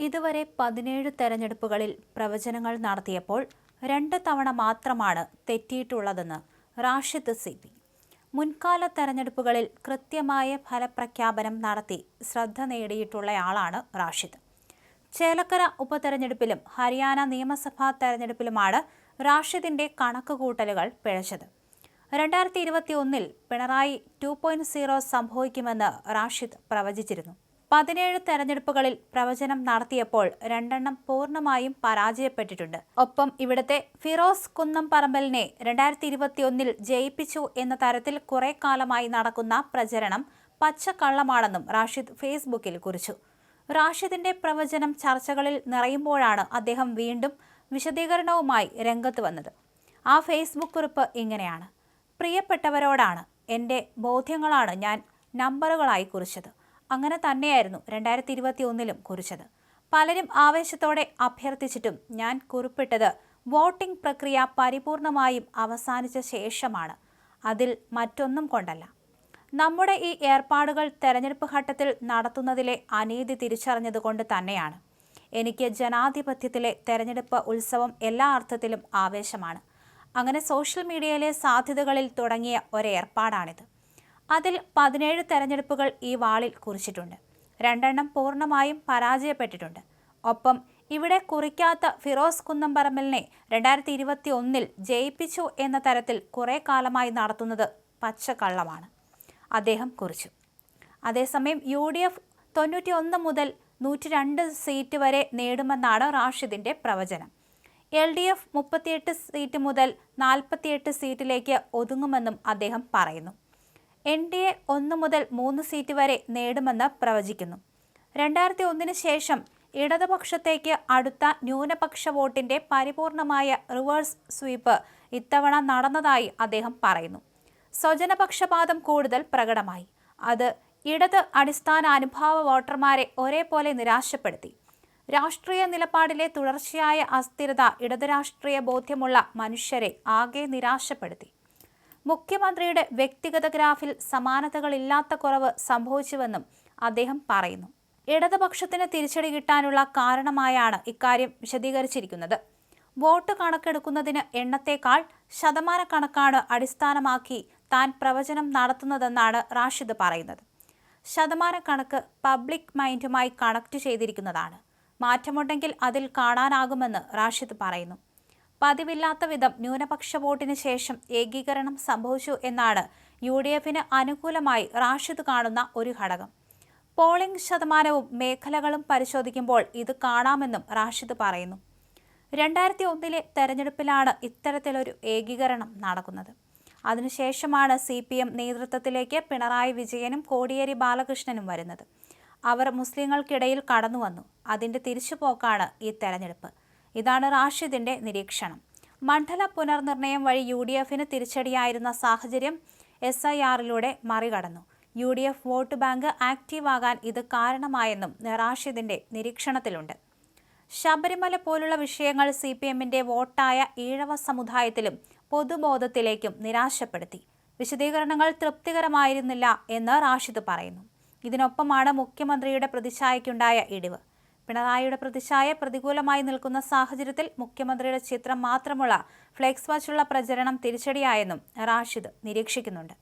ഇതുവരെ 17 തെരഞ്ഞെടുപ്പുകളിൽ പ്രവചനങ്ങൾ നടത്തിയപ്പോൾ 2 തവണ മാത്രമാണ് തെറ്റിയിട്ടുള്ളതെന്ന് റാഷിദ് സിപി. മുൻകാല തെരഞ്ഞെടുപ്പുകളിൽ കൃത്യമായ ഫലപ്രഖ്യാപനം നടത്തി ശ്രദ്ധ നേടിയിട്ടുള്ളയാളാണ് റാഷിദ്. ചേലക്കര ഉപതെരഞ്ഞെടുപ്പിലും ഹരിയാന നിയമസഭാ തെരഞ്ഞെടുപ്പിലുമാണ് റാഷിദിന്റെ കണക്കുകൂട്ടലുകൾ പിഴച്ചത്. 2021 പിണറായി 2.0 സംഭവിക്കുമെന്ന് റാഷിദ് പ്രവചിച്ചിരുന്നു. 17 തെരഞ്ഞെടുപ്പുകളിൽ പ്രവചനം നടത്തിയപ്പോൾ 2 പൂർണ്ണമായും പരാജയപ്പെട്ടിട്ടുണ്ട്. ഒപ്പം ഇവിടുത്തെ ഫിറോസ് കുന്നംപറമ്പലിനെ 2021 ജയിപ്പിച്ചു എന്ന തരത്തിൽ കുറെ കാലമായി നടക്കുന്ന പ്രചരണം പച്ചക്കള്ളമാണെന്നും റാഷിദ് ഫേസ്ബുക്കിൽ കുറിച്ചു. റാഷിദിന്റെ പ്രവചനം ചർച്ചകളിൽ നിറയുമ്പോഴാണ് അദ്ദേഹം വീണ്ടും വിശദീകരണവുമായി രംഗത്ത് വന്നത്. ആ ഫേസ്ബുക്ക് കുറിപ്പ് ഇങ്ങനെയാണ്: പ്രിയപ്പെട്ടവരോടാണ്, എൻ്റെ ബോധ്യങ്ങളാണ് ഞാൻ നമ്പറുകളായി കുറിച്ചത്. അങ്ങനെ തന്നെയായിരുന്നു 2021 കുറിച്ചത്. പലരും ആവേശത്തോടെ അഭ്യർത്ഥിച്ചിട്ടും ഞാൻ കുറിപ്പിട്ടത് വോട്ടിംഗ് പ്രക്രിയ പരിപൂർണമായും അവസാനിച്ച ശേഷമാണ്. അതിൽ മറ്റൊന്നും കൊണ്ടല്ല. നമ്മുടെ ഈ ഏർപ്പാടുകൾ തെരഞ്ഞെടുപ്പ് ഘട്ടത്തിൽ നടത്തുന്നതിലെ അനീതി തിരിച്ചറിഞ്ഞതുകൊണ്ട് തന്നെയാണ്. എനിക്ക് ജനാധിപത്യത്തിലെ തെരഞ്ഞെടുപ്പ് ഉത്സവം എല്ലാ അർത്ഥത്തിലും ആവേശമാണ്. അങ്ങനെ സോഷ്യൽ മീഡിയയിലെ സാധ്യതകളിൽ തുടങ്ങിയ ഒരേർപ്പാടാണിത്. അതിൽ 17 തെരഞ്ഞെടുപ്പുകൾ ഈ വാളിൽ കുറിച്ചിട്ടുണ്ട്. 2 പൂർണ്ണമായും പരാജയപ്പെട്ടിട്ടുണ്ട്. ഒപ്പം ഇവിടെ കുറിക്കാത്ത ഫിറോസ് കുന്നംപറമ്പലിനെ 2021 ജയിപ്പിച്ചു എന്ന തരത്തിൽ കുറെ കാലമായി നടത്തുന്നത് പച്ചക്കള്ളമാണ്, അദ്ദേഹം കുറിച്ചു. അതേസമയം UDF 91 മുതൽ 102 സീറ്റ് വരെ നേടുമെന്നാണ് റാഷിദിന്റെ പ്രവചനം. LDF 38 സീറ്റ് മുതൽ 48 സീറ്റിലേക്ക് ഒതുങ്ങുമെന്നും അദ്ദേഹം പറയുന്നു. NDA 1 മുതൽ 3 സീറ്റ് വരെ നേടുമെന്ന് പ്രവചിക്കുന്നു. 2001 ശേഷം ഇടതുപക്ഷത്തേക്ക് അടുത്ത ന്യൂനപക്ഷ വോട്ടിന്റെ പരിപൂർണമായ റിവേഴ്സ് സ്വീപ്പ് ഇത്തവണ നടന്നതായി അദ്ദേഹം പറയുന്നു. സ്വജനപക്ഷപാതം കൂടുതൽ പ്രകടമായി. അത് ഇടത് അടിസ്ഥാന അനുഭാവ വോട്ടർമാരെ ഒരേപോലെ നിരാശപ്പെടുത്തി. രാഷ്ട്രീയ നിലപാടിലെ തുടർച്ചയായ അസ്ഥിരത ഇടത് രാഷ്ട്രീയ ബോധ്യമുള്ള മനുഷ്യരെ ആകെ നിരാശപ്പെടുത്തി. മുഖ്യമന്ത്രിയുടെ വ്യക്തിഗത ഗ്രാഫിൽ സമാനതകളില്ലാത്ത കുറവ് സംഭവിച്ചുവെന്നും അദ്ദേഹം പറയുന്നു. ഇടതുപക്ഷത്തിന് തിരിച്ചടി കിട്ടാനുള്ള കാരണമായാണ് ഇക്കാര്യം വിശദീകരിച്ചിരിക്കുന്നത്. വോട്ട് കണക്കെടുക്കുന്നതിന് എണ്ണത്തേക്കാൾ ശതമാനക്കണക്കാണ് അടിസ്ഥാനമാക്കി താൻ പ്രവചനം നടത്തുന്നതെന്നാണ് റാഷിദ് പറയുന്നത്. ശതമാനക്കണക്ക് പബ്ലിക് മൈൻഡുമായി കണക്ട് ചെയ്തിരിക്കുന്നതാണ്. മാറ്റമുണ്ടെങ്കിൽ അതിൽ കാണാനാകുമെന്ന് റാഷിദ് പറയുന്നു. പതിവില്ലാത്ത വിധം ന്യൂനപക്ഷ വോട്ടിന് ശേഷം ഏകീകരണം സംഭവിച്ചു എന്നാണ് UDFന് അനുകൂലമായി റാഷിദ് കാണുന്ന ഒരു ഘടകം. പോളിംഗ് ശതമാനവും മേഖലകളും പരിശോധിക്കുമ്പോൾ ഇത് കാണാമെന്നും റാഷിദ് പറയുന്നു. 2001 തെരഞ്ഞെടുപ്പിലാണ് ഇത്തരത്തിലൊരു ഏകീകരണം നടക്കുന്നത്. അതിനുശേഷമാണ് CPM നേതൃത്വത്തിലേക്ക് പിണറായി വിജയനും കോടിയേരി ബാലകൃഷ്ണനും വരുന്നത്. അവർ മുസ്ലിങ്ങൾക്കിടയിൽ കടന്നുവന്നു. അതിൻ്റെ തിരിച്ചുപോക്കാണ് ഈ തെരഞ്ഞെടുപ്പ്. ഇതാണ് റാഷിദിന്റെ നിരീക്ഷണം. മണ്ഡല പുനർനിർണയം വഴി UDFന് തിരിച്ചടിയായിരുന്ന സാഹചര്യം SIRലൂടെ മറികടന്നു. UDF വോട്ട് ബാങ്ക് ആക്റ്റീവാകാൻ ഇത് കാരണമായെന്നും റാഷിദിന്റെ നിരീക്ഷണത്തിലുണ്ട്. ശബരിമല പോലുള്ള വിഷയങ്ങൾ CPMന്റെ വോട്ടായ ഈഴവ സമുദായത്തിലും പൊതുബോധത്തിലേക്കും നിരാശപ്പെടുത്തി. വിശദീകരണങ്ങൾ തൃപ്തികരമായിരുന്നില്ല എന്ന് റാഷിദ് പറയുന്നു. ഇതിനൊപ്പമാണ് മുഖ്യമന്ത്രിയുടെ പ്രതിച്ഛായയ്ക്കുണ്ടായ ഇടിവ്. പിണറായിയുടെ പ്രതിച്ഛായ പ്രതികൂലമായി നിൽക്കുന്ന സാഹചര്യത്തിൽ മുഖ്യമന്ത്രിയുടെ ചിത്രം മാത്രമുള്ള ഫ്ലെക്സ് വച്ചുള്ള പ്രചരണം തിരിച്ചടിയായെന്നും റാഷിദ് നിരീക്ഷിക്കുന്നുണ്ട്.